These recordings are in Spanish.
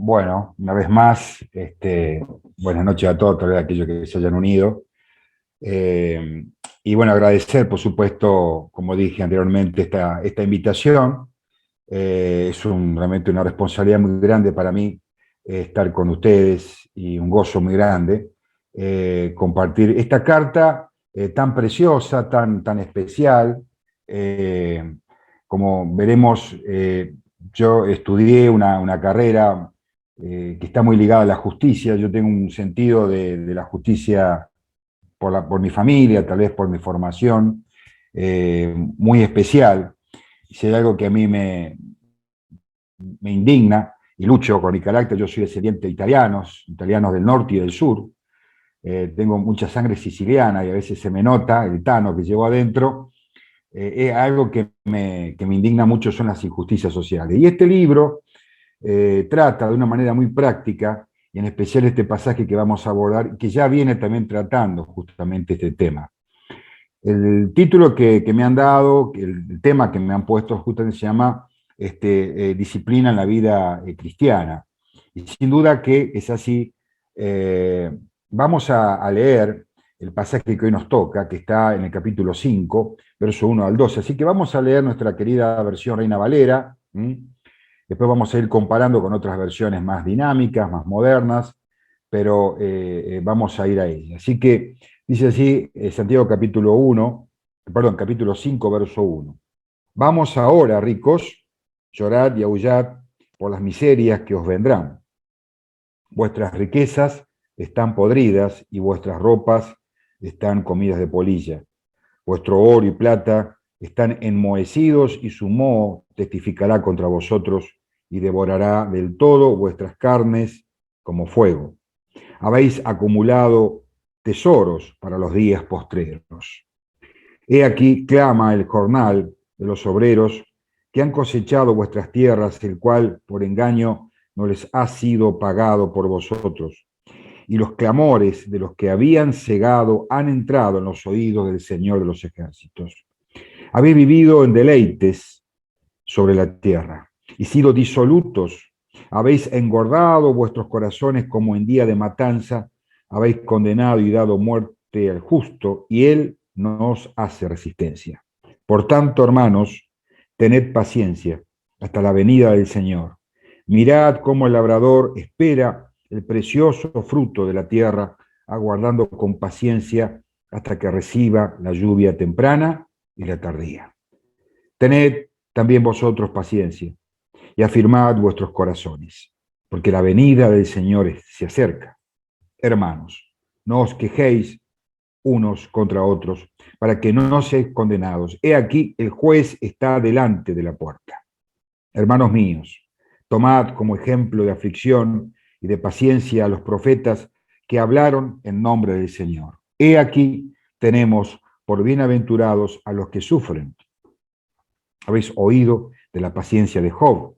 Bueno, una vez más, buenas noches a todos, a aquellos que se hayan unido. Eh, y bueno, agradecer, por supuesto, como dije anteriormente, esta invitación. Realmente una responsabilidad muy grande para mí estar con ustedes y un gozo muy grande compartir esta carta tan preciosa, tan especial. Eh, Como veremos, yo estudié una carrera que está muy ligada a la justicia. Yo tengo un sentido de la justicia por mi familia, tal vez por mi formación, muy especial. Si hay algo que a mí me indigna y lucho con mi carácter, yo soy descendiente de italianos del norte y del sur. Tengo mucha sangre siciliana y a veces se me nota el tano que llevo adentro. Es algo que me indigna mucho, son las injusticias sociales. Y este libro trata de una manera muy práctica, y en especial este pasaje que vamos a abordar, que ya viene también tratando justamente este tema. El título que me han dado, el tema que me han puesto justamente se llama Disciplina en la vida cristiana. Y sin duda que es así. Eh, Vamos a leer el pasaje que hoy nos toca, que está en el capítulo 5, verso 1 al 12. Así que vamos a leer nuestra querida versión Reina Valera. Después vamos a ir comparando con otras versiones más dinámicas, más modernas, pero vamos a ir a ella. Así que dice así, Santiago capítulo 1, perdón, capítulo 5, verso 1. Vamos ahora, ricos, llorad y aullad por las miserias que os vendrán. Vuestras riquezas están podridas y vuestras ropas están comidas de polilla. Vuestro oro y plata están enmohecidos y su moho testificará contra vosotros y devorará del todo vuestras carnes como fuego. Habéis acumulado tesoros para los días postreros. He aquí clama el jornal de los obreros que han cosechado vuestras tierras, el cual por engaño no les ha sido pagado por vosotros. Y los clamores de los que habían cegado han entrado en los oídos del Señor de los ejércitos. Habéis vivido en deleites sobre la tierra y sido disolutos. Habéis engordado vuestros corazones como en día de matanza. Habéis condenado y dado muerte al justo, y él no os hace resistencia. Por tanto, hermanos, tened paciencia hasta la venida del Señor. Mirad cómo el labrador espera el precioso fruto de la tierra, aguardando con paciencia hasta que reciba la lluvia temprana y la tardía. Tened también vosotros paciencia y afirmad vuestros corazones, porque la venida del Señor se acerca. Hermanos, no os quejéis unos contra otros, para que no seáis condenados. He aquí, el juez está delante de la puerta. Hermanos míos, tomad como ejemplo de aflicción y de paciencia a los profetas que hablaron en nombre del Señor. He aquí, tenemos por bienaventurados a los que sufren. Habéis oído de la paciencia de Job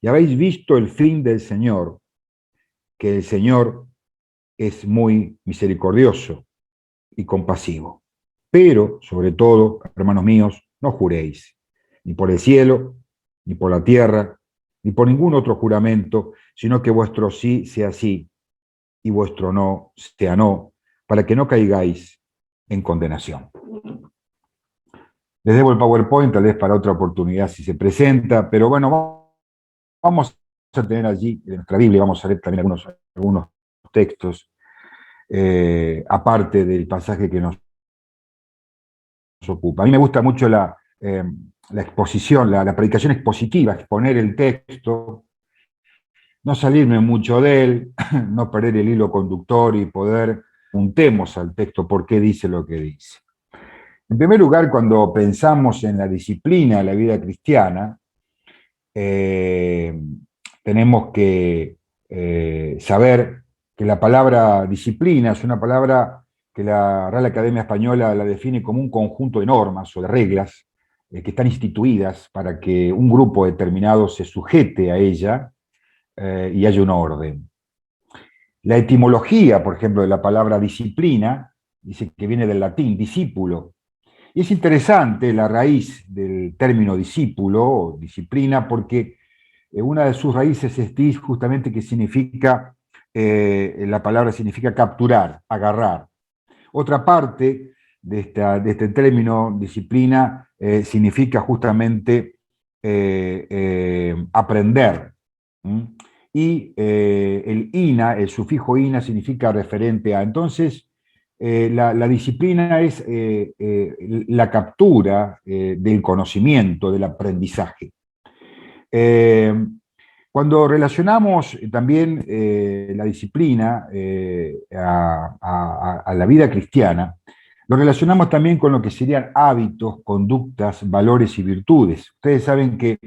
y habéis visto el fin del Señor, que el Señor es muy misericordioso y compasivo. Pero, sobre todo, hermanos míos, no juréis, ni por el cielo, ni por la tierra, ni por ningún otro juramento, sino que vuestro sí sea sí y vuestro no sea no, para que no caigáis en condenación. Les debo el PowerPoint, tal vez para otra oportunidad si se presenta, pero bueno, vamos a tener allí en nuestra Biblia, vamos a leer también algunos textos, aparte del pasaje que nos ocupa. A mí me gusta mucho la exposición, la predicación expositiva, exponer el texto, no salirme mucho de él, no perder el hilo conductor y poder juntemos al texto por qué dice lo que dice. En primer lugar, cuando pensamos en la disciplina de la vida cristiana, eh, tenemos que saber que la palabra disciplina es una palabra que la Real Academia Española la define como un conjunto de normas o de reglas que están instituidas para que un grupo determinado se sujete a ella y haya un orden. La etimología, por ejemplo, de la palabra disciplina, dice que viene del latín discípulo. Y es interesante la raíz del término discípulo o disciplina porque una de sus raíces es dis, justamente que significa, la palabra significa capturar, agarrar. Otra parte de este término, disciplina, significa justamente aprender. ¿Mm? Y el ina, el sufijo ina, significa referente a. Entonces, la disciplina es la captura del conocimiento, del aprendizaje. Eh, Cuando relacionamos también la disciplina a la vida cristiana, lo relacionamos también con lo que serían hábitos, conductas, valores y virtudes. Ustedes saben que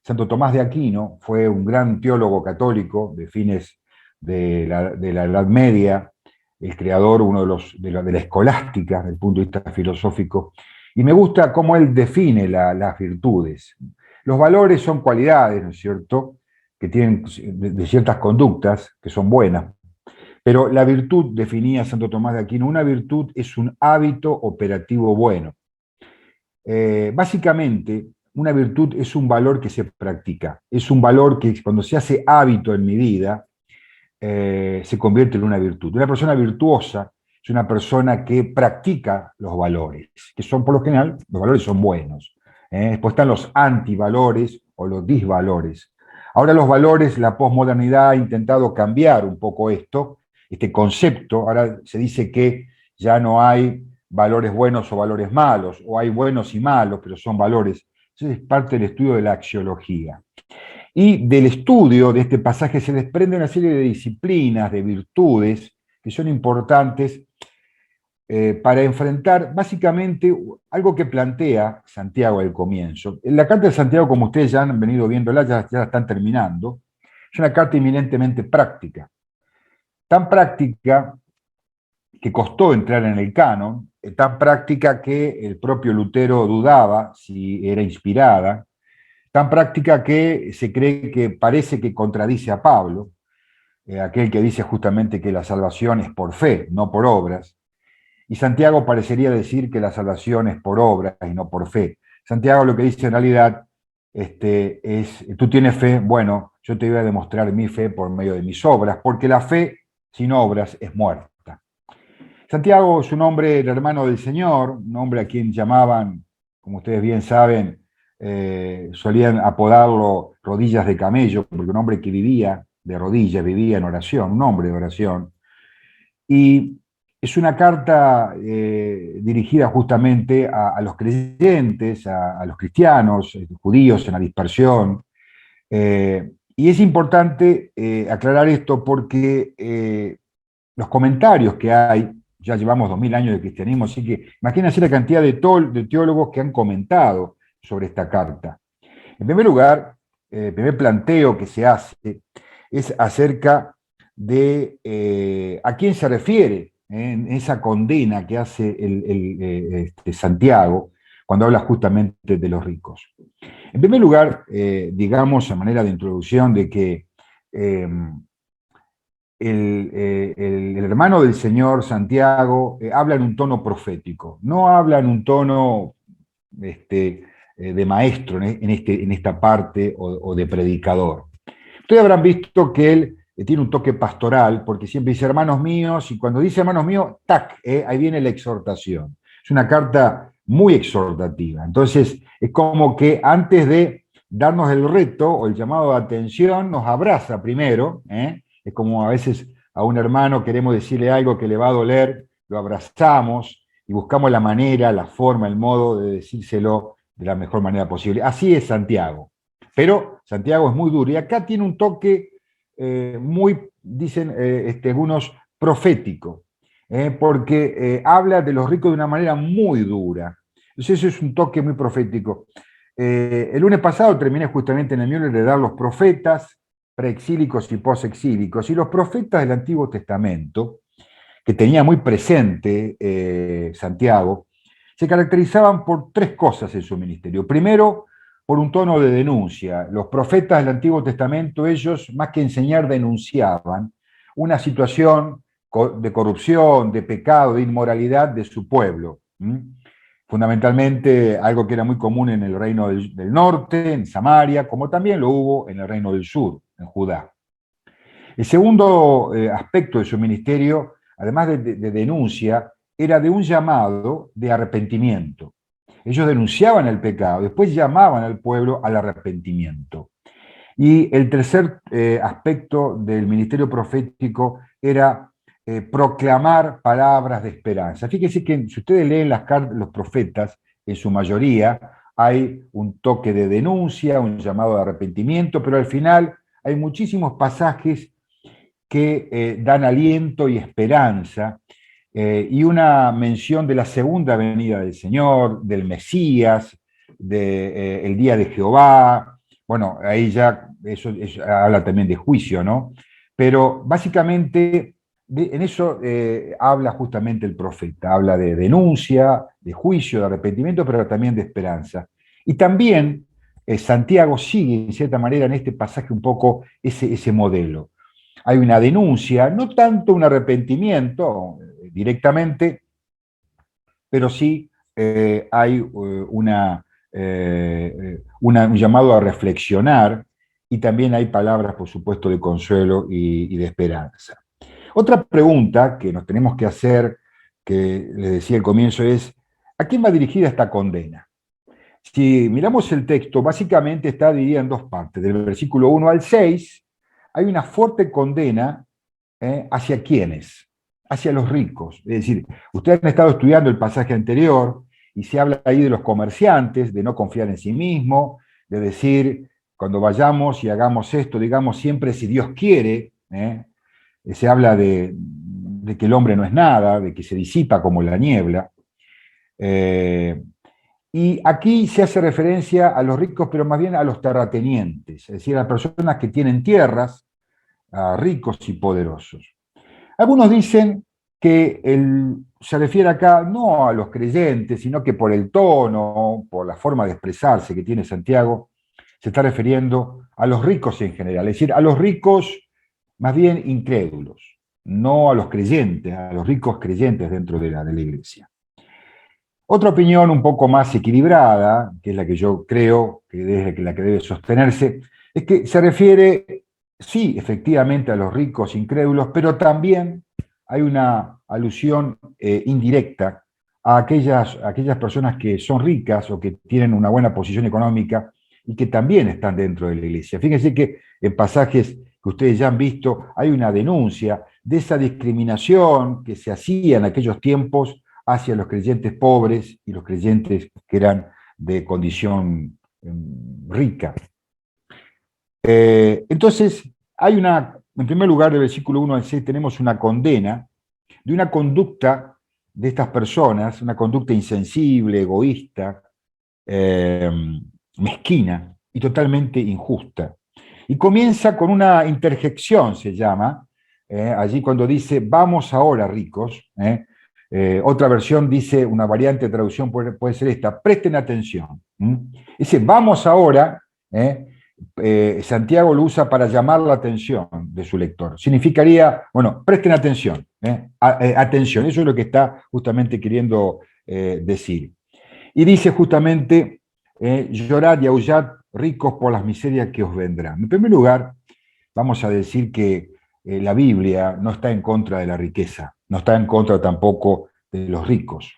Santo Tomás de Aquino fue un gran teólogo católico de fines de la Edad Media, el creador, uno de la escolástica, desde el punto de vista filosófico, y me gusta cómo él define las virtudes. Los valores son cualidades, ¿no es cierto?, que tienen de ciertas conductas que son buenas, pero la virtud, definía Santo Tomás de Aquino, una virtud es un hábito operativo bueno. Básicamente, una virtud es un valor que se practica, es un valor que cuando se hace hábito en mi vida, se convierte en una virtud. Una persona virtuosa es una persona que practica los valores, que son por lo general, los valores son buenos. Después están los antivalores o los disvalores. Ahora los valores, la posmodernidad ha intentado cambiar un poco esto, este concepto. Ahora se dice que ya no hay valores buenos o valores malos, o hay buenos y malos, pero son valores. Eso es parte del estudio de la axiología. Y del estudio de este pasaje se desprende una serie de disciplinas, de virtudes, que son importantes para enfrentar básicamente algo que plantea Santiago al comienzo. En la carta de Santiago, como ustedes ya han venido viéndola, ya la están terminando, es una carta eminentemente práctica. Tan práctica que costó entrar en el canon, tan práctica que el propio Lutero dudaba si era inspirada, tan práctica que se cree que parece que contradice a Pablo, aquel que dice justamente que la salvación es por fe, no por obras, y Santiago parecería decir que la salvación es por obras y no por fe. Santiago lo que dice en realidad es, tú tienes fe, bueno, yo te voy a demostrar mi fe por medio de mis obras, porque la fe sin obras es muerta. Santiago es un hombre, el hermano del Señor, un hombre a quien llamaban, como ustedes bien saben, solían apodarlo rodillas de camello, porque un hombre que vivía de rodillas, vivía en oración, un hombre de oración. Y es una carta dirigida justamente a los creyentes, a los cristianos, judíos en la dispersión. Y es importante aclarar esto porque los comentarios que hay, ya llevamos 2000 años de cristianismo, así que imagínense la cantidad de teólogos que han comentado sobre esta carta. En primer lugar, el primer planteo que se hace es acerca de a quién se refiere en esa condena que hace Santiago cuando habla justamente de los ricos. En primer lugar, digamos a manera de introducción de que el hermano del Señor, Santiago, habla en un tono profético, no habla en un tono de maestro en esta parte o de predicador. Ustedes habrán visto que él tiene un toque pastoral, porque siempre dice hermanos míos, y cuando dice hermanos míos, tac, ahí viene la exhortación. Es una carta muy exhortativa. Entonces, es como que antes de darnos el reto o el llamado de atención, nos abraza primero, es como a veces a un hermano queremos decirle algo que le va a doler, lo abrazamos y buscamos la manera, la forma, el modo de decírselo de la mejor manera posible. Así es Santiago. Pero Santiago es muy duro. Y acá tiene un toque muy, dicen algunos, profético, porque habla de los ricos de una manera muy dura. Entonces eso es un toque muy profético. El lunes pasado terminé justamente en el Müller de dar los profetas preexílicos y posexílicos. Y los profetas del Antiguo Testamento, que tenía muy presente Santiago, se caracterizaban por tres cosas en su ministerio. Primero, por un tono de denuncia. Los profetas del Antiguo Testamento, ellos, más que enseñar, denunciaban una situación de corrupción, de pecado, de inmoralidad de su pueblo. fundamentalmente algo que era muy común en el reino del norte, en Samaria, como también lo hubo en el reino del sur, en Judá. El segundo aspecto de su ministerio, además de denuncia, era de un llamado de arrepentimiento. Ellos denunciaban el pecado, después llamaban al pueblo al arrepentimiento. Y el tercer aspecto del ministerio profético era proclamar palabras de esperanza. Fíjense que si ustedes leen las cartas, los profetas, en su mayoría hay un toque de denuncia, un llamado de arrepentimiento, pero al final hay muchísimos pasajes que dan aliento y esperanza, y una mención de la segunda venida del Señor, del Mesías, del día de Jehová. Bueno, ahí ya eso habla también de juicio, ¿no? Pero básicamente en eso habla justamente el profeta, habla de denuncia, de juicio, de arrepentimiento, pero también de esperanza. Y también Santiago sigue, en cierta manera, en este pasaje un poco ese modelo. Hay una denuncia, no tanto un arrepentimiento directamente, pero sí hay un llamado a reflexionar, y también hay palabras, por supuesto, de consuelo y de esperanza. Otra pregunta que nos tenemos que hacer, que les decía al comienzo, es: ¿a quién va dirigida esta condena? Si miramos el texto, básicamente está dividida en dos partes. Del versículo 1 al 6 hay una fuerte condena ¿hacia quiénes? Hacia los ricos. Es decir, ustedes han estado estudiando el pasaje anterior y se habla ahí de los comerciantes, de no confiar en sí mismo, de decir, cuando vayamos y hagamos esto, digamos siempre si Dios quiere. Se habla de que el hombre no es nada, de que se disipa como la niebla. Y aquí se hace referencia a los ricos, pero más bien a los terratenientes, es decir, a las personas que tienen tierras, a ricos y poderosos. Algunos dicen que se refiere acá no a los creyentes, sino que por el tono, por la forma de expresarse que tiene Santiago, se está refiriendo a los ricos en general, es decir, a los ricos más bien incrédulos, no a los creyentes, a los ricos creyentes dentro de la iglesia. Otra opinión un poco más equilibrada, que es la que yo creo que es la que debe sostenerse, es que se refiere, sí, efectivamente a los ricos incrédulos, pero también hay una alusión indirecta a aquellas personas que son ricas o que tienen una buena posición económica y que también están dentro de la iglesia. Fíjense que en pasajes que ustedes ya han visto hay una denuncia de esa discriminación que se hacía en aquellos tiempos hacia los creyentes pobres y los creyentes que eran de condición rica. Entonces, en primer lugar, del versículo 1 al 6 tenemos una condena de una conducta de estas personas, una conducta insensible, egoísta, mezquina y totalmente injusta. Y comienza con una interjección, se llama, allí cuando dice, vamos ahora ricos. Otra versión dice, una variante de traducción puede ser esta: presten atención. Dice, vamos ahora, Santiago lo usa para llamar la atención de su lector. Significaría, bueno, presten atención, atención, eso es lo que está justamente queriendo decir. Y dice justamente, llorad y aullad ricos por las miserias que os vendrán. En primer lugar, vamos a decir que la Biblia no está en contra de la riqueza, no está en contra tampoco de los ricos.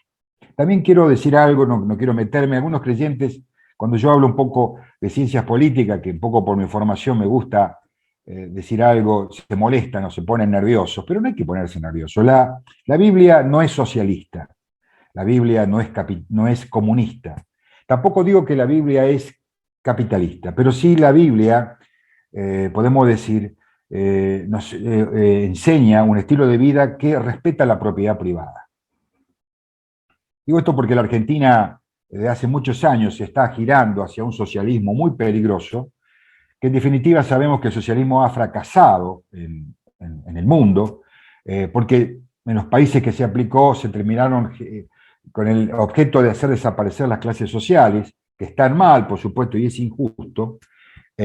También quiero decir algo, no quiero meterme, algunos creyentes, cuando yo hablo un poco de ciencias políticas, que un poco por mi formación me gusta decir algo, se molestan o se ponen nerviosos, pero no hay que ponerse nervioso. La Biblia no es socialista, la Biblia no es comunista. Tampoco digo que la Biblia es capitalista, pero sí la Biblia, podemos decir, nos enseña un estilo de vida que respeta la propiedad privada. Digo esto porque la Argentina desde hace muchos años se está girando hacia un socialismo muy peligroso, que en definitiva sabemos que el socialismo ha fracasado en el mundo, porque en los países que se aplicó se terminaron con el objeto de hacer desaparecer las clases sociales, que están mal, por supuesto, y es injusto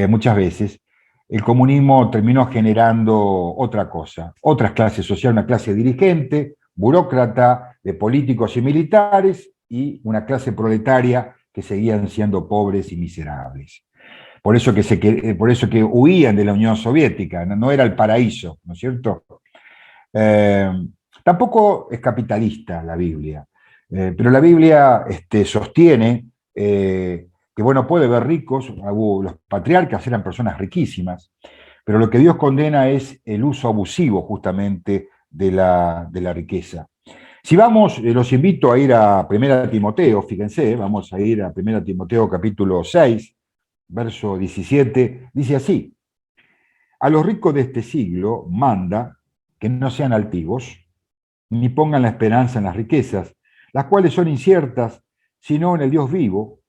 muchas veces. El comunismo terminó generando otra cosa, otras clases sociales, una clase dirigente, burócrata, de políticos y militares, y una clase proletaria que seguían siendo pobres y miserables. Por eso que huían de la Unión Soviética, no era el paraíso, ¿no es cierto? Eh, Tampoco es capitalista la Biblia, pero la Biblia sostiene que, bueno, puede haber ricos, los patriarcas eran personas riquísimas, pero lo que Dios condena es el uso abusivo justamente de la riqueza. Si vamos, los invito a ir a 1 Timoteo, fíjense, vamos a ir a 1 Timoteo capítulo 6, verso 17, dice así: a los ricos de este siglo manda que no sean altivos, ni pongan la esperanza en las riquezas, las cuales son inciertas, sino en el Dios vivo,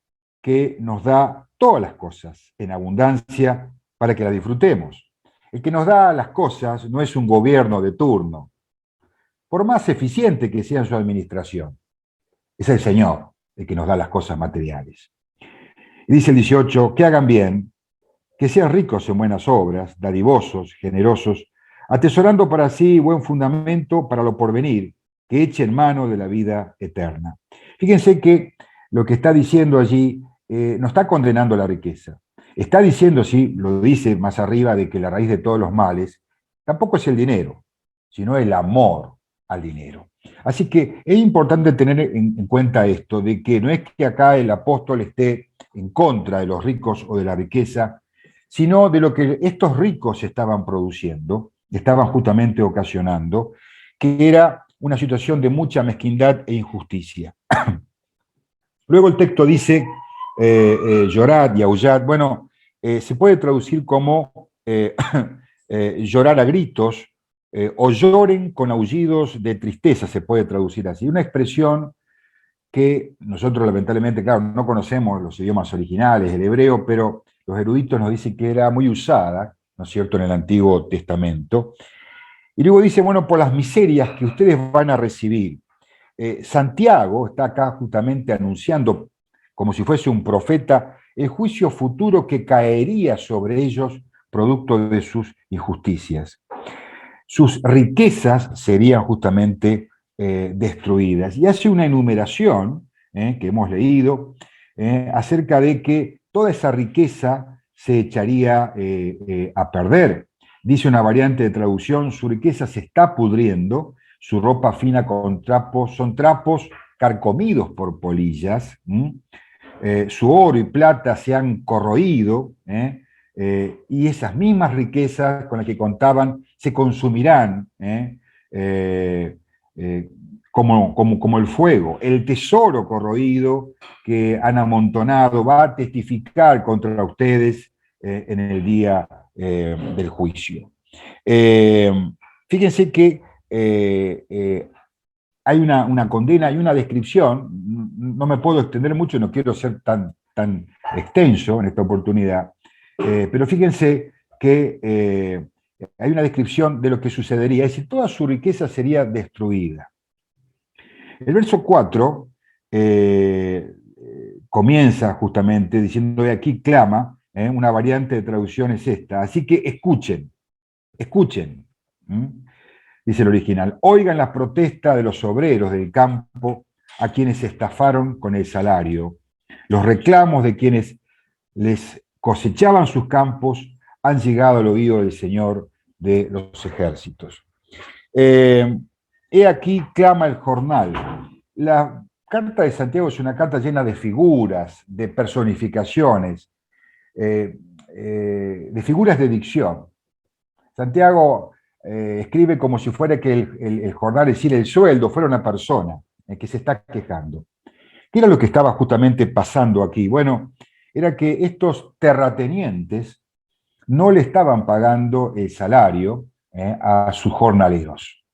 que nos da todas las cosas en abundancia para que las disfrutemos. El que nos da las cosas no es un gobierno de turno, por más eficiente que sea en su administración. Es el Señor el que nos da las cosas materiales. Y dice el 18, que hagan bien, que sean ricos en buenas obras, dadivosos, generosos, atesorando para sí buen fundamento para lo porvenir, que echen mano de la vida eterna. Fíjense que lo que está diciendo allí no está condenando la riqueza. Está diciendo, sí, lo dice más arriba, de que la raíz de todos los males tampoco es el dinero, sino el amor al dinero. Así que es importante tener en cuenta esto, de que no es que acá el apóstol esté en contra de los ricos o de la riqueza, sino de lo que estos ricos estaban produciendo, estaban justamente ocasionando, que era una situación de mucha mezquindad e injusticia. Luego el texto dice, llorad y aullad, bueno, se puede traducir como llorar a gritos, o lloren con aullidos de tristeza, se puede traducir así. Una expresión que nosotros lamentablemente, claro, no conocemos los idiomas originales, el hebreo, pero los eruditos nos dicen que era muy usada, ¿no es cierto?, en el Antiguo Testamento. Y luego dice, bueno, por las miserias que ustedes van a recibir. Santiago está acá justamente anunciando, como si fuese un profeta, el juicio futuro que caería sobre ellos producto de sus injusticias. Sus riquezas serían justamente destruidas. Y hace una enumeración que hemos leído acerca de que toda esa riqueza se echaría a perder. Dice una variante de traducción, su riqueza se está pudriendo, su ropa fina con trapos, son trapos carcomidos por polillas, su oro y plata se han corroído, y esas mismas riquezas con las que contaban se consumirán como el fuego. El tesoro corroído que han amontonado va a testificar contra ustedes en el día del juicio. Fíjense que hay una condena, hay una descripción, no me puedo extender mucho, no quiero ser tan extenso en esta oportunidad, pero fíjense que hay una descripción de lo que sucedería, es decir, toda su riqueza sería destruida. El verso 4 comienza justamente diciendo, de aquí clama, una variante de traducción es esta, así que escuchen, dice el original, oigan las protestas de los obreros del campo a quienes estafaron con el salario, los reclamos de quienes les cosechaban sus campos han llegado al oído del Señor de los ejércitos. He aquí clama el jornal. La carta de Santiago es una carta llena de figuras, de personificaciones, de figuras de dicción. Santiago escribe como si fuera que el jornal, es decir, el sueldo, fuera una persona que se está quejando. ¿Qué era lo que estaba justamente pasando aquí? Bueno, era que estos terratenientes no le estaban pagando el salario a sus jornaleros.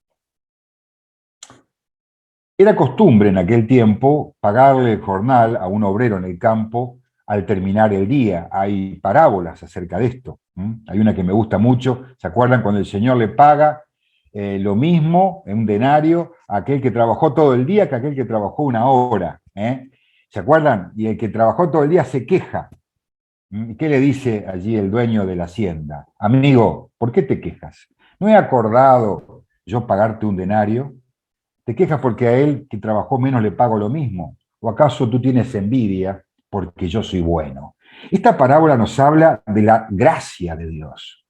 Era costumbre en aquel tiempo pagarle el jornal a un obrero en el campo al terminar el día. Hay parábolas acerca de esto. Hay una que me gusta mucho. ¿Se acuerdan cuando el Señor le paga lo mismo, en un denario, a aquel que trabajó todo el día que a aquel que trabajó una hora? ¿Se acuerdan? Y el que trabajó todo el día se queja. ¿Y qué le dice allí el dueño de la hacienda? Amigo, ¿por qué te quejas? ¿No he acordado yo pagarte un denario? Te quejas porque a él que trabajó menos le pago lo mismo. ¿O acaso tú tienes envidia porque yo soy bueno? Esta parábola nos habla de la gracia de Dios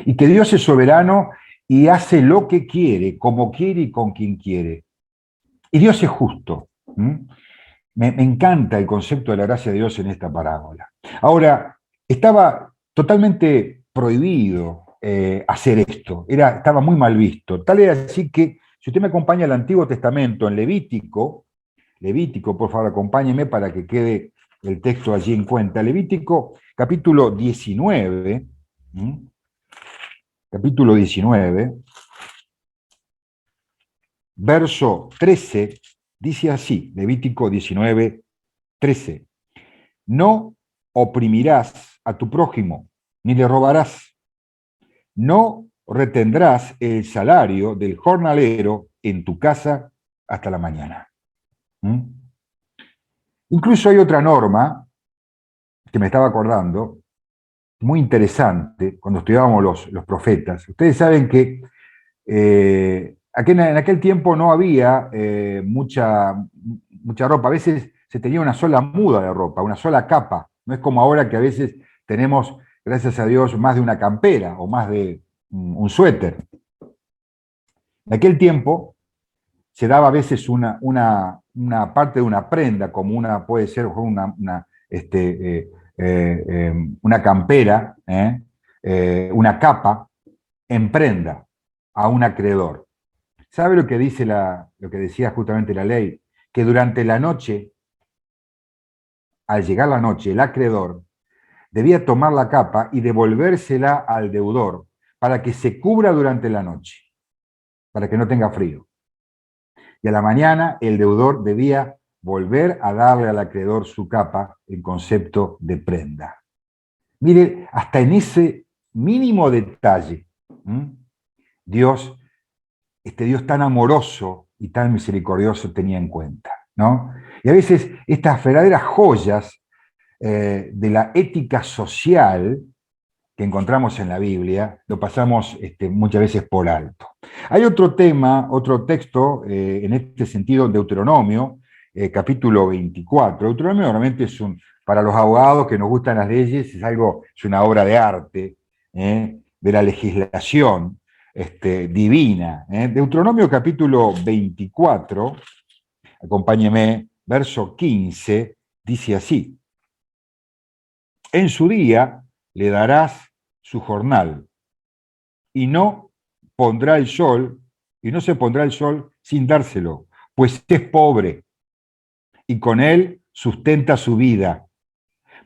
y que Dios es soberano y hace lo que quiere, como quiere y con quien quiere. Y Dios es justo. Me encanta el concepto de la gracia de Dios en esta parábola. Ahora, estaba totalmente prohibido hacer esto, estaba muy mal visto. Tal es así que, si usted me acompaña al Antiguo Testamento, en Levítico, por favor, acompáñeme para que quede el texto allí en cuenta. Levítico, capítulo 19, capítulo 19, verso 13, dice así, Levítico 19, 13. No oprimirás a tu prójimo, ni le robarás. No retendrás el salario del jornalero en tu casa hasta la mañana. Incluso hay otra norma que me estaba acordando, muy interesante, cuando estudiábamos los profetas. Ustedes saben que en aquel tiempo no había mucha ropa, a veces se tenía una sola muda de ropa, una sola capa. No es como ahora que a veces tenemos, gracias a Dios, más de una campera o más de un suéter. En aquel tiempo se daba a veces una parte de una prenda, como puede ser una campera, una capa, en prenda a un acreedor. ¿Sabe lo que dice lo que decía justamente la ley? Que durante la noche, al llegar la noche, el acreedor debía tomar la capa y devolvérsela al deudor para que se cubra durante la noche, para que no tenga frío. Y a la mañana el deudor debía volver a darle al acreedor su capa en concepto de prenda. Mire, hasta en ese mínimo detalle, Dios, este Dios tan amoroso y tan misericordioso tenía en cuenta, ¿no? Y a veces estas verdaderas joyas de la ética social que encontramos en la Biblia, lo pasamos muchas veces por alto. Hay otro tema, otro texto, en este sentido, Deuteronomio, capítulo 24. Deuteronomio normalmente para los abogados que nos gustan las leyes, es una obra de arte, de la legislación divina. Deuteronomio capítulo 24, acompáñeme, verso 15, dice así: en su día le darás su jornal, y no pondrá el sol, y no se pondrá el sol sin dárselo, pues es pobre, y con él sustenta su vida,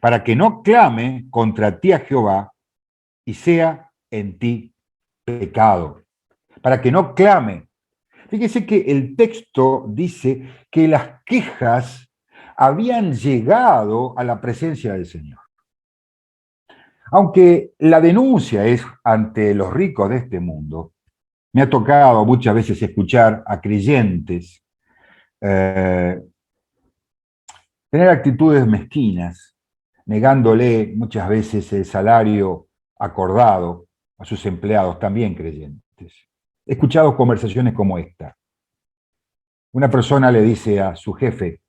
para que no clame contra ti a Jehová, y sea en ti pecado. Para que no clame. Fíjese que el texto dice que las quejas habían llegado a la presencia del Señor. Aunque la denuncia es ante los ricos de este mundo, me ha tocado muchas veces escuchar a creyentes tener actitudes mezquinas, negándole muchas veces el salario acordado a sus empleados, también creyentes. He escuchado conversaciones como esta. Una persona le dice a su jefe: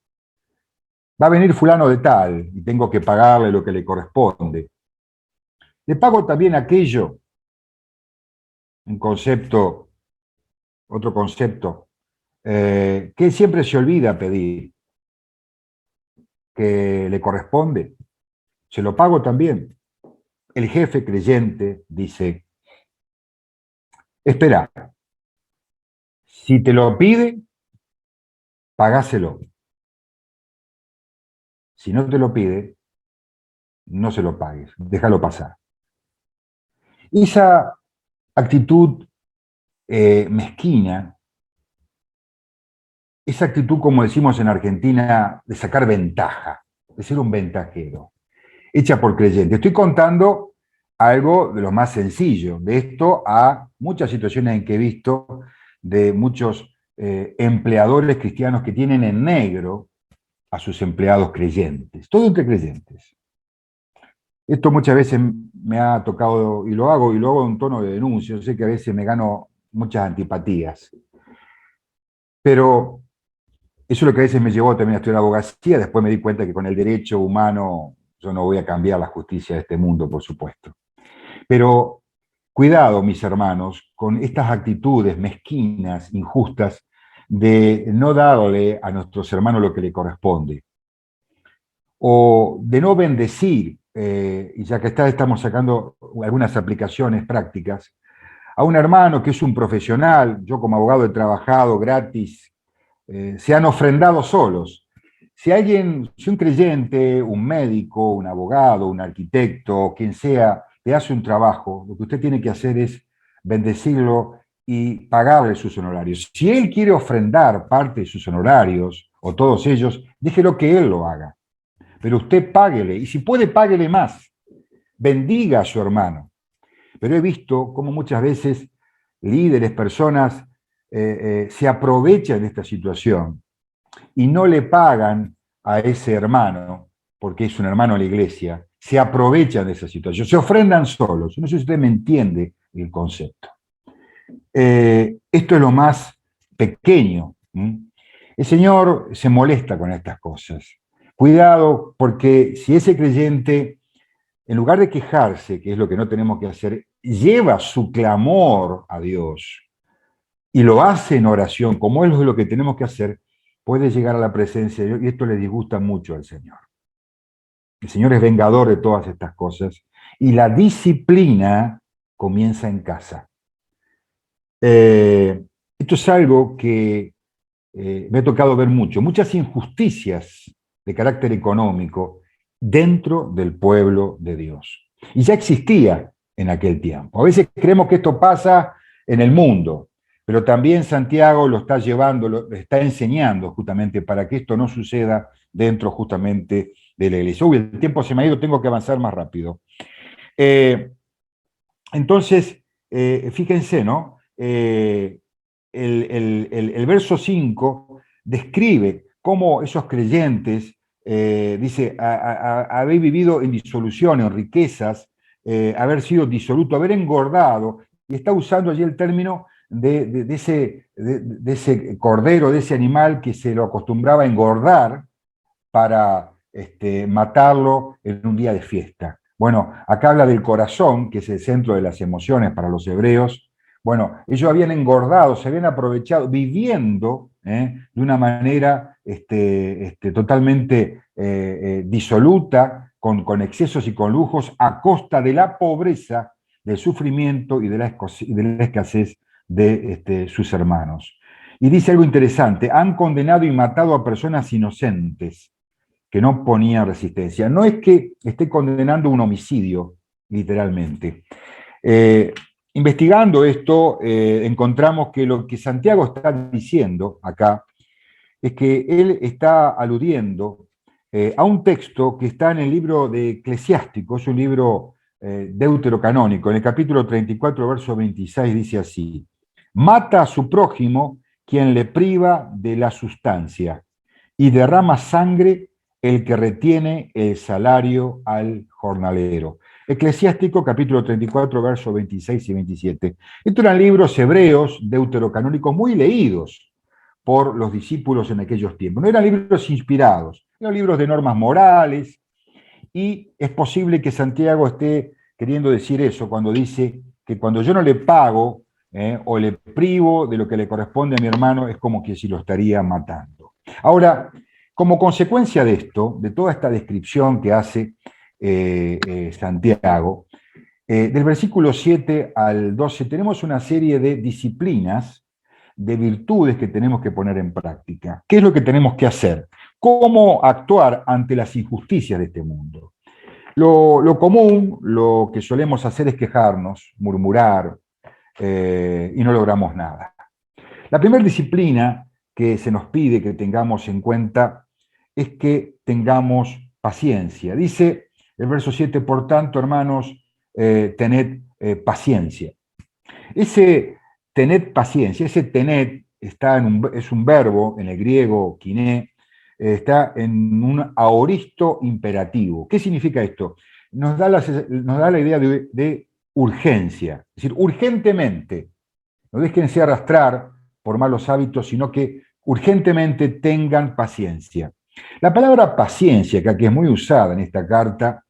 va a venir fulano de tal y tengo que pagarle lo que le corresponde. Le pago también aquello, otro concepto, que él siempre se olvida pedir, que le corresponde. Se lo pago también. El jefe creyente dice: espera, si te lo pide, pagáselo. Si no te lo pide, no se lo pagues, déjalo pasar. Esa actitud mezquina, esa actitud, como decimos en Argentina, de sacar ventaja, de ser un ventajero, hecha por creyentes. Estoy contando algo de lo más sencillo, de esto a muchas situaciones en que he visto de muchos empleadores cristianos que tienen en negro a sus empleados creyentes, todo entre creyentes. Esto muchas veces me ha tocado, y lo hago en tono de denuncia. Yo sé que a veces me gano muchas antipatías, pero Eso es lo que a veces me llevó también a estudiar abogacía. Después me di cuenta que con el derecho humano yo no voy a cambiar la justicia de este mundo, por supuesto. Pero cuidado, mis hermanos, con estas actitudes mezquinas, injustas, de no darle a nuestros hermanos lo que le corresponde, o de no bendecir, y ya que estamos sacando algunas aplicaciones prácticas, a un hermano que es un profesional. Yo como abogado he trabajado gratis, se han ofrendado solos. Si un creyente, un médico, un abogado, un arquitecto, quien sea, le hace un trabajo, lo que usted tiene que hacer es bendecirlo y pagarle sus honorarios. Si él quiere ofrendar parte de sus honorarios, o todos ellos, déjelo que él lo haga. Pero usted páguele, y si puede, páguele más. Bendiga a su hermano. Pero he visto cómo muchas veces líderes, personas, se aprovechan de esta situación y no le pagan a ese hermano, porque es un hermano de la iglesia, se aprovechan de esa situación, se ofrendan solos. No sé si usted me entiende el concepto. Esto es lo más pequeño. El Señor se molesta con estas cosas. Cuidado, porque si ese creyente, en lugar de quejarse, que es lo que no tenemos que hacer, lleva su clamor a Dios y lo hace en oración, como es lo que tenemos que hacer, puede llegar a la presencia de Dios, y esto le disgusta mucho al Señor. El Señor es vengador de todas estas cosas, y la disciplina comienza en casa. Esto es algo que me ha tocado ver muchas injusticias de carácter económico dentro del pueblo de Dios. Y ya existía en aquel tiempo. A veces creemos que esto pasa en el mundo, pero también Santiago lo está llevando, lo está enseñando justamente para que esto no suceda dentro justamente de la iglesia. Uy, el tiempo se me ha ido, tengo que avanzar más rápido. Entonces, fíjense, ¿no? El verso 5 describe cómo esos creyentes, dice, haber vivido en disolución, en riquezas, haber sido disoluto, haber engordado, y está usando allí el término de ese cordero, de ese animal que se lo acostumbraba a engordar para matarlo en un día de fiesta. Bueno, acá habla del corazón, que es el centro de las emociones para los hebreos. Bueno, ellos habían engordado, se habían aprovechado, viviendo de una manera totalmente disoluta, con excesos y con lujos, a costa de la pobreza, del sufrimiento y de la escasez de sus hermanos. Y dice algo interesante: han condenado y matado a personas inocentes que no ponían resistencia. No es que esté condenando un homicidio, literalmente. Investigando esto, encontramos que lo que Santiago está diciendo acá es que él está aludiendo a un texto que está en el libro de Eclesiástico, es un libro deuterocanónico. En el capítulo 34, verso 26, dice así: mata a su prójimo quien le priva de la sustancia, y derrama sangre el que retiene el salario al jornalero. Eclesiástico, capítulo 34, versos 26 y 27. Estos eran libros hebreos, deuterocanónicos, muy leídos por los discípulos en aquellos tiempos. No eran libros inspirados, eran libros de normas morales, y es posible que Santiago esté queriendo decir eso cuando dice que cuando yo no le pago o le privo de lo que le corresponde a mi hermano, es como que si lo estaría matando. Ahora, como consecuencia de esto, de toda esta descripción que hace Santiago, del versículo 7 al 12 tenemos una serie de disciplinas, de virtudes que tenemos que poner en práctica. ¿Qué es lo que tenemos que hacer? ¿Cómo actuar ante las injusticias de este mundo? Lo común, lo que solemos hacer es quejarnos, murmurar, y no logramos nada. La primera disciplina que se nos pide que tengamos en cuenta es que tengamos paciencia. Dice el verso 7, por tanto, hermanos, tened paciencia. Ese tened paciencia, ese tened es un verbo en el griego, kiné, está en un aoristo imperativo. ¿Qué significa esto? Nos da la idea de urgencia, es decir, urgentemente. No déjense arrastrar por malos hábitos, sino que urgentemente tengan paciencia. La palabra paciencia, que aquí es muy usada en esta carta,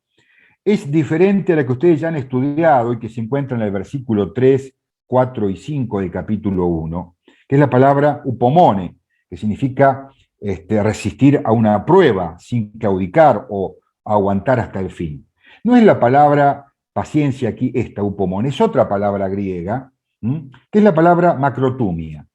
es diferente a la que ustedes ya han estudiado y que se encuentra en el versículo 3, 4 y 5 del capítulo 1, que es la palabra upomone, que significa resistir a una prueba sin claudicar o aguantar hasta el fin. No es la palabra paciencia aquí, esta upomone, es otra palabra griega, que es la palabra macrotumia.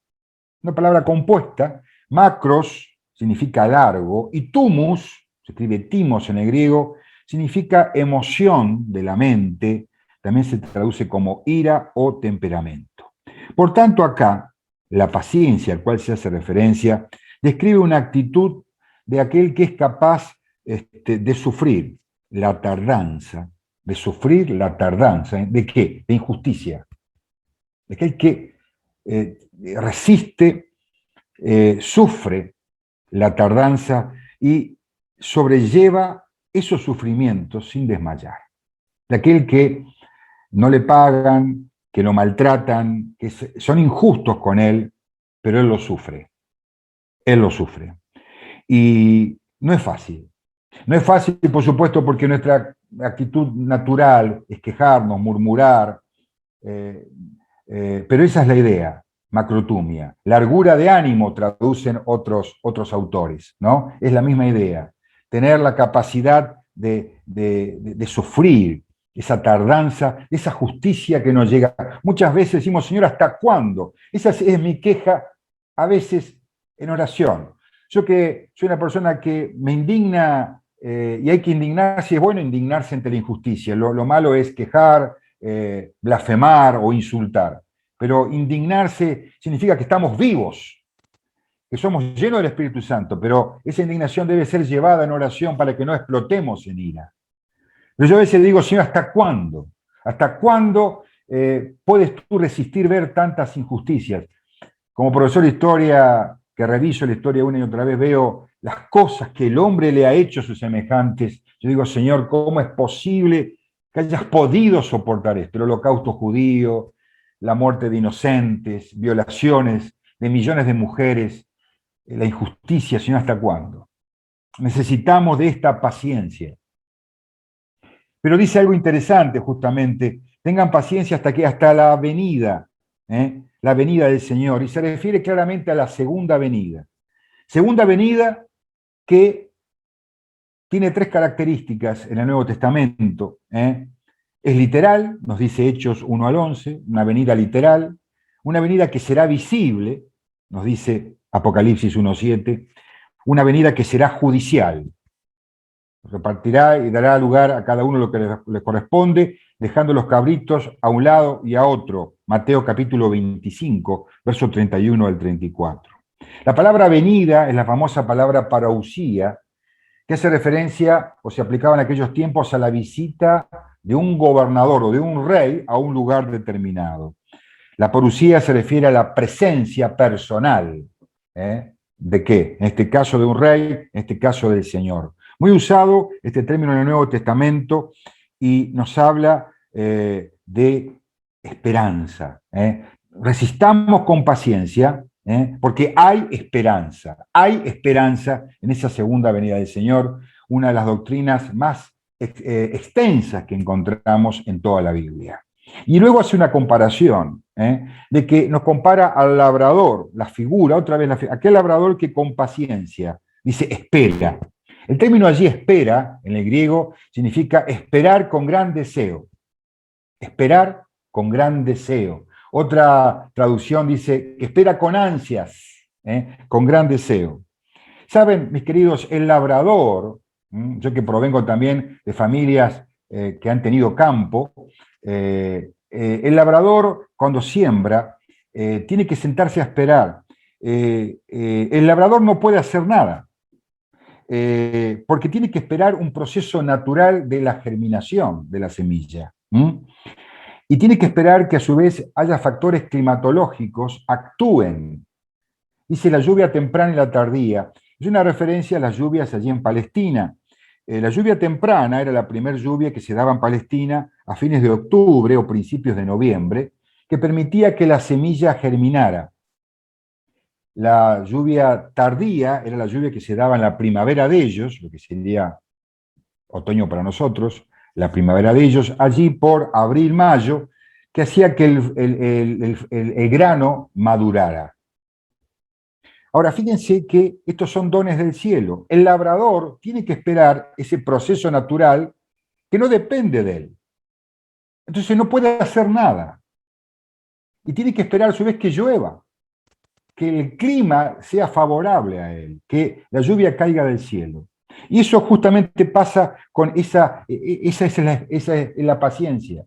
Una palabra compuesta, macros significa largo, y tumus, se escribe timos en el griego, significa emoción de la mente, también se traduce como ira o temperamento. Por tanto, acá, la paciencia al cual se hace referencia, describe una actitud de aquel que es capaz de sufrir la tardanza, de sufrir la tardanza, ¿de qué? De injusticia. De aquel que resiste, sufre la tardanza y sobrelleva esos sufrimientos sin desmayar. De aquel que no le pagan, que lo maltratan, que son injustos con él, pero él lo sufre. Él lo sufre. Y no es fácil. No es fácil, por supuesto, porque nuestra actitud natural es quejarnos, murmurar, pero esa es la idea, macrotumia. Largura de ánimo traducen otros autores, ¿no? Es la misma idea. Tener la capacidad de sufrir esa tardanza, esa justicia que nos llega. Muchas veces decimos, Señor, ¿hasta cuándo? Esa es mi queja a veces en oración. Yo que soy una persona que me indigna, y hay que indignarse, es bueno indignarse ante la injusticia. Lo malo es quejar, blasfemar o insultar. Pero indignarse significa que estamos vivos, que somos llenos del Espíritu Santo, pero esa indignación debe ser llevada en oración para que no explotemos en ira. Pero yo a veces digo, Señor, ¿hasta cuándo? ¿Hasta cuándo puedes tú resistir ver tantas injusticias? Como profesor de historia, que reviso la historia una y otra vez, veo las cosas que el hombre le ha hecho a sus semejantes. Yo digo, Señor, ¿cómo es posible que hayas podido soportar esto? El holocausto judío, la muerte de inocentes, violaciones de millones de mujeres, la injusticia, Señor, ¿hasta cuándo? Necesitamos de esta paciencia. Pero dice algo interesante justamente, tengan paciencia hasta la venida, la venida del Señor, y se refiere claramente a la segunda venida. Segunda venida que tiene tres características en el Nuevo Testamento. Es literal, nos dice Hechos 1 al 11, una venida literal, una venida que será visible, nos dice Apocalipsis 1:7, una venida que será judicial. Repartirá y dará lugar a cada uno lo que le corresponde, dejando los cabritos a un lado y a otro. Mateo capítulo 25, verso 31 al 34. La palabra venida es la famosa palabra parousia, que hace referencia, o se aplicaba en aquellos tiempos, a la visita de un gobernador o de un rey a un lugar determinado. La parousia se refiere a la presencia personal. ¿De qué? En este caso de un rey, en este caso del Señor. Muy usado este término en el Nuevo Testamento y nos habla de esperanza. Resistamos con paciencia, porque hay esperanza en esa segunda venida del Señor, una de las doctrinas más extensas que encontramos en toda la Biblia. Y luego hace una comparación, de que nos compara al labrador, la figura, otra vez, aquel labrador que con paciencia dice espera. El término allí espera, en el griego, significa esperar con gran deseo. Esperar con gran deseo. Otra traducción dice que espera con ansias, con gran deseo. Saben, mis queridos, el labrador, yo que provengo también de familias que han tenido campo, el labrador cuando siembra tiene que sentarse a esperar. El labrador no puede hacer nada, porque tiene que esperar un proceso natural de la germinación de la semilla. Y tiene que esperar que a su vez haya factores climatológicos actúen. Dice la lluvia temprana y la tardía. Es una referencia a las lluvias allí en Palestina. La lluvia temprana era la primera lluvia que se daba en Palestina a fines de octubre o principios de noviembre, que permitía que la semilla germinara. La lluvia tardía era la lluvia que se daba en la primavera de ellos, lo que sería otoño para nosotros, la primavera de ellos, allí por abril, mayo, que hacía que el grano madurara. Ahora, fíjense que estos son dones del cielo. El labrador tiene que esperar ese proceso natural que no depende de él. Entonces no puede hacer nada. Y tiene que esperar a su vez que llueva, que el clima sea favorable a él, que la lluvia caiga del cielo. Y eso justamente pasa con esa es la paciencia.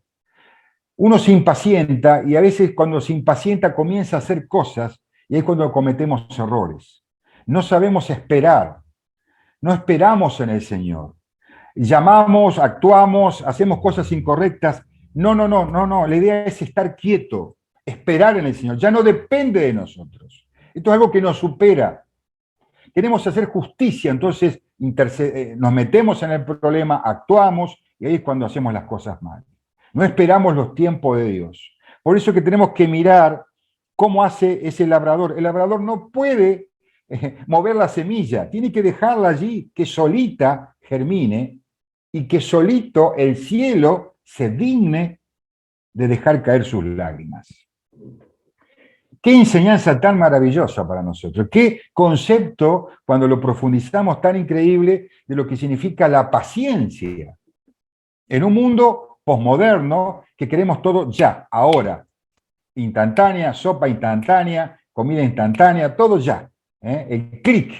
Uno se impacienta y a veces cuando se impacienta comienza a hacer cosas y ahí es cuando cometemos errores. No sabemos esperar, no esperamos en el Señor. Llamamos, actuamos, hacemos cosas incorrectas. No. La idea es estar quieto, esperar en el Señor. Ya no depende de nosotros. Esto es algo que nos supera. Queremos hacer justicia, entonces nos metemos en el problema, actuamos y ahí es cuando hacemos las cosas mal. No esperamos los tiempos de Dios. Por eso que tenemos que mirar cómo hace ese labrador. El labrador no puede mover la semilla, tiene que dejarla allí que solita germine y que solito el cielo se digne de dejar caer sus lágrimas. Qué enseñanza tan maravillosa para nosotros, qué concepto, cuando lo profundizamos, tan increíble de lo que significa la paciencia. En un mundo posmoderno que queremos todo ya, ahora, instantánea, sopa instantánea, comida instantánea, todo ya, el clic.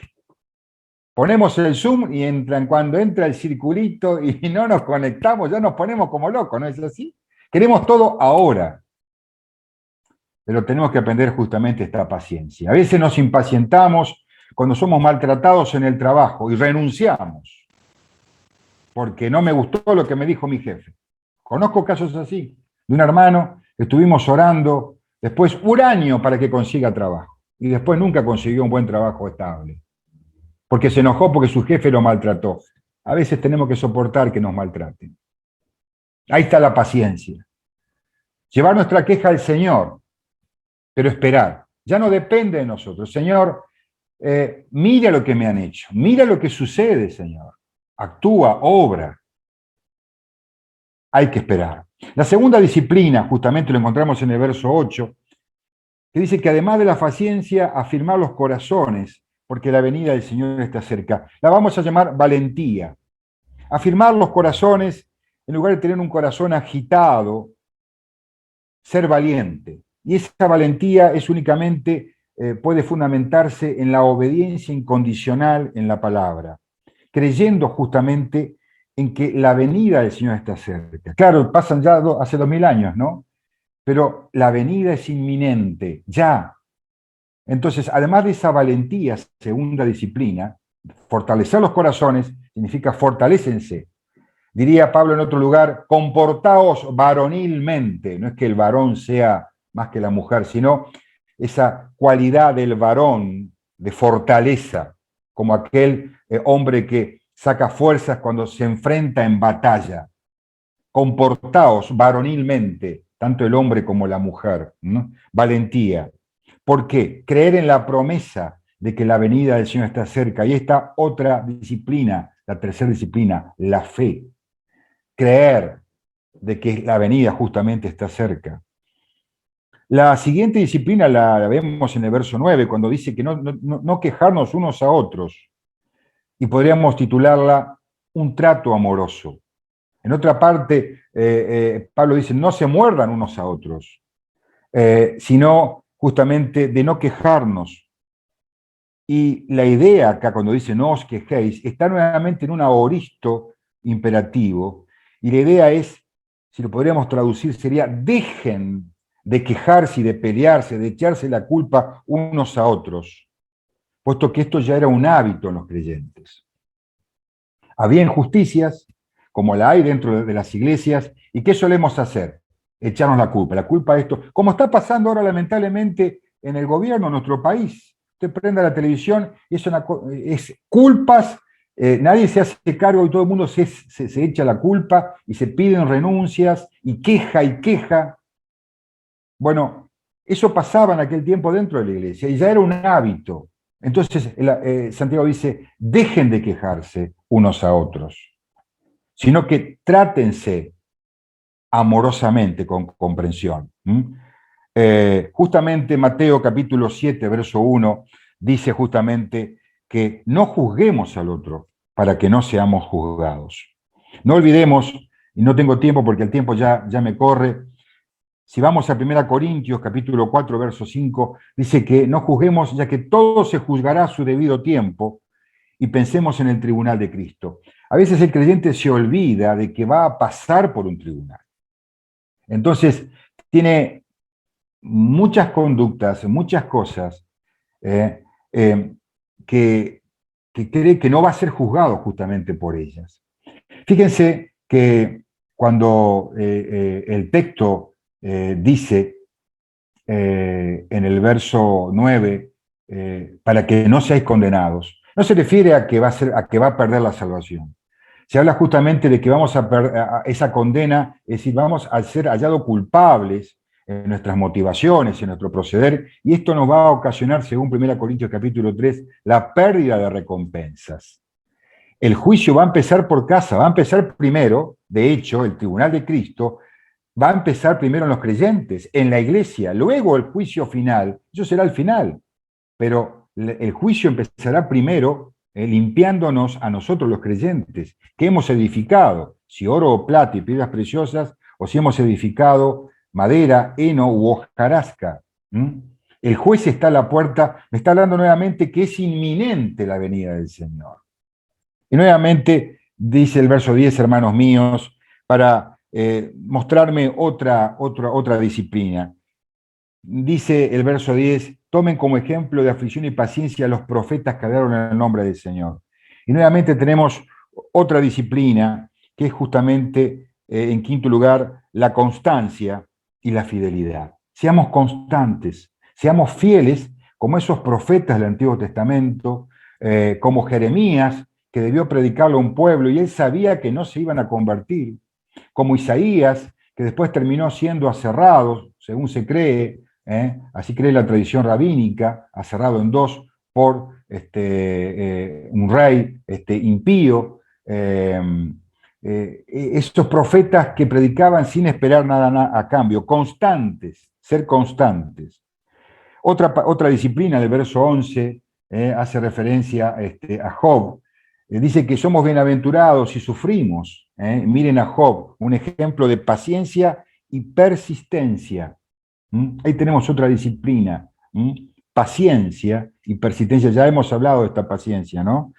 Ponemos el Zoom y cuando entra el circulito y no nos conectamos, ya nos ponemos como locos, ¿no es así? Queremos todo ahora. Pero tenemos que aprender justamente esta paciencia. A veces nos impacientamos cuando somos maltratados en el trabajo y renunciamos, porque no me gustó lo que me dijo mi jefe. Conozco casos así, de un hermano, estuvimos orando, después un año para que consiga trabajo, y después nunca consiguió un buen trabajo estable, porque se enojó porque su jefe lo maltrató. A veces tenemos que soportar que nos maltraten. Ahí está la paciencia. Llevar nuestra queja al Señor, pero esperar. Ya no depende de nosotros. Señor, mira lo que me han hecho, mira lo que sucede, Señor. Actúa, obra. Hay que esperar. La segunda disciplina, justamente lo encontramos en el verso 8, que dice que además de la paciencia, afirmar los corazones, porque la venida del Señor está cerca. La vamos a llamar valentía. Afirmar los corazones, en lugar de tener un corazón agitado, ser valiente. Y esa valentía es únicamente, puede fundamentarse en la obediencia incondicional en la palabra, creyendo justamente en que la venida del Señor está cerca. Claro, pasan ya hace 2000 años, ¿no? Pero la venida es inminente, ya. Entonces, además de esa valentía, segunda disciplina, fortalecer los corazones significa fortalécense. Diría Pablo en otro lugar, comportaos varonilmente. No es que el varón sea más que la mujer, sino esa cualidad del varón de fortaleza, como aquel hombre que saca fuerzas cuando se enfrenta en batalla. Comportaos varonilmente, tanto el hombre como la mujer, ¿no? Valentía. ¿Por qué? Creer en la promesa de que la venida del Señor está cerca. Y esta otra disciplina, la tercera disciplina, la fe. Creer de que la venida justamente está cerca. La siguiente disciplina la vemos en el verso 9, cuando dice que no quejarnos unos a otros. Y podríamos titularla un trato amoroso. En otra parte, Pablo dice, no se muerdan unos a otros, sino justamente de no quejarnos. Y la idea acá, cuando dice no os quejéis, está nuevamente en un aoristo imperativo, y la idea es, si lo podríamos traducir, sería dejen de quejarse y de pelearse, de echarse la culpa unos a otros, puesto que esto ya era un hábito en los creyentes. Había injusticias, como la hay dentro de las iglesias, ¿y qué solemos hacer? Echarnos la culpa de esto, como está pasando ahora lamentablemente en el gobierno, en nuestro país. Usted prende la televisión, es culpas, nadie se hace cargo y todo el mundo se echa la culpa y se piden renuncias y queja y queja. Bueno, Eso pasaba en aquel tiempo dentro de la iglesia y ya era un hábito. Entonces Santiago dice, dejen de quejarse unos a otros, sino que trátense amorosamente con comprensión. Justamente Mateo capítulo 7, verso 1, dice justamente que no juzguemos al otro para que no seamos juzgados. No olvidemos, y no tengo tiempo porque el tiempo ya me corre, si vamos a 1 Corintios capítulo 4, verso 5, dice que no juzguemos ya que todo se juzgará a su debido tiempo y pensemos en el tribunal de Cristo. A veces el creyente se olvida de que va a pasar por un tribunal. Entonces, tiene muchas conductas, muchas cosas eh, eh, que, que cree que no va a ser juzgado justamente por ellas. Fíjense que cuando el texto dice en el verso 9, para que no seáis condenados, no se refiere a que a que va a perder la salvación. Se habla justamente de que vamos a perder esa condena, es decir, vamos a ser hallados culpables en nuestras motivaciones, en nuestro proceder, y esto nos va a ocasionar, según 1 Corintios capítulo 3, la pérdida de recompensas. El juicio va a empezar por casa, va a empezar primero, de hecho, el tribunal de Cristo va a empezar primero en los creyentes, en la iglesia, luego el juicio final, eso será el final, pero el juicio empezará primero limpiándonos a nosotros los creyentes, que hemos edificado, si oro o plata y piedras preciosas, o si hemos edificado madera, heno u hojarasca. El juez está a la puerta, me está hablando nuevamente que es inminente la venida del Señor. Y nuevamente dice el verso 10, hermanos míos, para mostrarme otra disciplina. Dice el verso 10, tomen como ejemplo de aflicción y paciencia a los profetas que hablaron en el nombre del Señor. Y nuevamente tenemos otra disciplina, que es justamente, en quinto lugar, la constancia y la fidelidad. Seamos constantes, seamos fieles como esos profetas del Antiguo Testamento, como Jeremías, que debió predicarlo a un pueblo y él sabía que no se iban a convertir, como Isaías, que después terminó siendo aserrado, según se cree, así cree la tradición rabínica, aserrado en dos por un rey impío. Estos profetas que predicaban sin esperar nada a cambio, constantes, ser constantes. Otra disciplina del verso 11 hace referencia a Job. Dice que somos bienaventurados si sufrimos. Miren a Job, un ejemplo de paciencia y persistencia. Ahí tenemos otra disciplina. Paciencia y persistencia. Ya hemos hablado de esta paciencia, ¿no?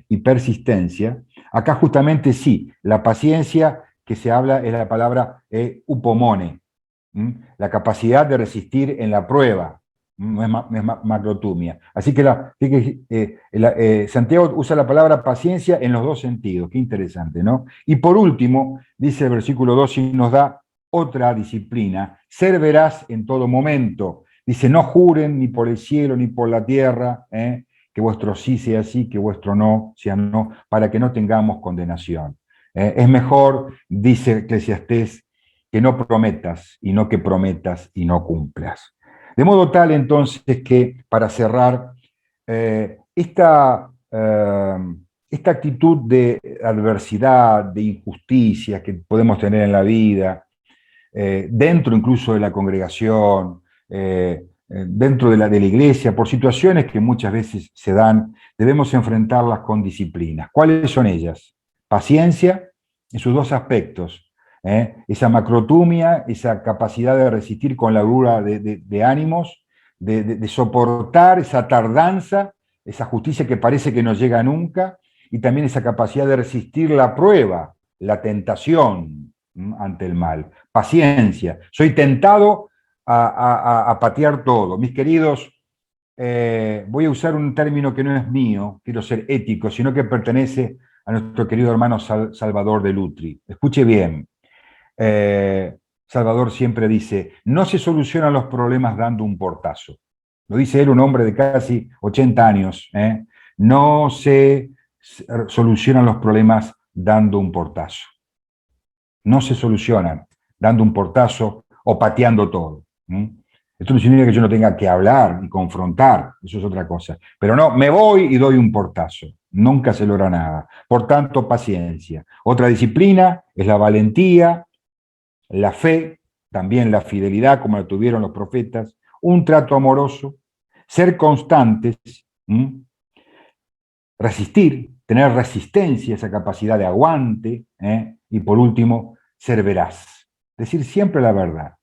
Y persistencia. Acá justamente sí, la paciencia que se habla es la palabra upomone. La capacidad de resistir en la prueba. No es macrotumia. Así que Santiago usa la palabra paciencia en los dos sentidos. Qué interesante, ¿no? Y por último, dice el versículo 2 y nos da otra disciplina. Ser veraz en todo momento. Dice, no juren ni por el cielo ni por la tierra, que vuestro sí sea sí, que vuestro no sea no, para que no tengamos condenación. Es mejor, dice Eclesiastés, que no prometas y no que prometas y no cumplas. De modo tal, entonces, que para cerrar, esta actitud de adversidad, de injusticia que podemos tener en la vida, dentro incluso de la congregación, dentro de la iglesia, por situaciones que muchas veces se dan, debemos enfrentarlas con disciplinas. ¿Cuáles son ellas? Paciencia en sus dos aspectos. Esa macrotumia, esa capacidad de resistir con la dureza de ánimos, de soportar esa tardanza, esa justicia que parece que no llega nunca, y también esa capacidad de resistir la prueba, la tentación ante el mal. Paciencia. Soy tentado a patear todo. Mis queridos, voy a usar un término que no es mío, quiero ser ético, sino que pertenece a nuestro querido hermano Salvador de Lutri. Escuche bien. Salvador siempre dice, no se solucionan los problemas dando un portazo. Lo dice él, un hombre de casi 80 años. No se solucionan los problemas dando un portazo. No se solucionan dando un portazo o pateando todo. Esto no significa que yo no tenga que hablar y confrontar, eso es otra cosa. Pero no, me voy y doy un portazo. Nunca se logra nada. Por tanto, paciencia. Otra disciplina es la valentía, la fe, también la fidelidad, como la tuvieron los profetas, un trato amoroso, ser constantes, resistir, tener resistencia, esa capacidad de aguante, y por último, ser veraz. Decir siempre la verdad.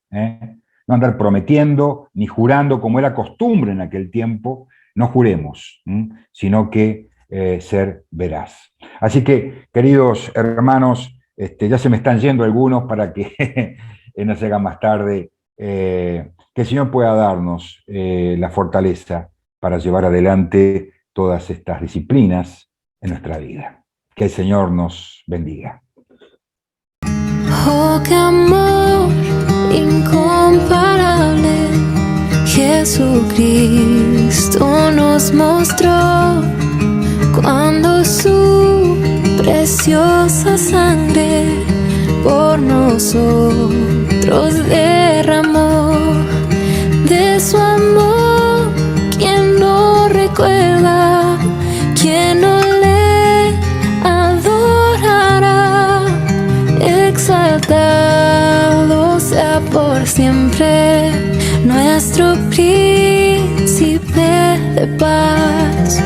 No andar prometiendo ni jurando como era costumbre en aquel tiempo, no juremos, sino que ser veraz. Así que, queridos hermanos, ya se me están yendo algunos para que no se haga más tarde, que el Señor pueda darnos la fortaleza para llevar adelante todas estas disciplinas en nuestra vida. Que el Señor nos bendiga. Oh, qué amor incomparable, Jesucristo nos mostró cuando su preciosa sangre por nosotros derramó. De su amor, ¿quién no recuerda? ¿Quién no le adorará? Exaltado sea por siempre nuestro príncipe de paz.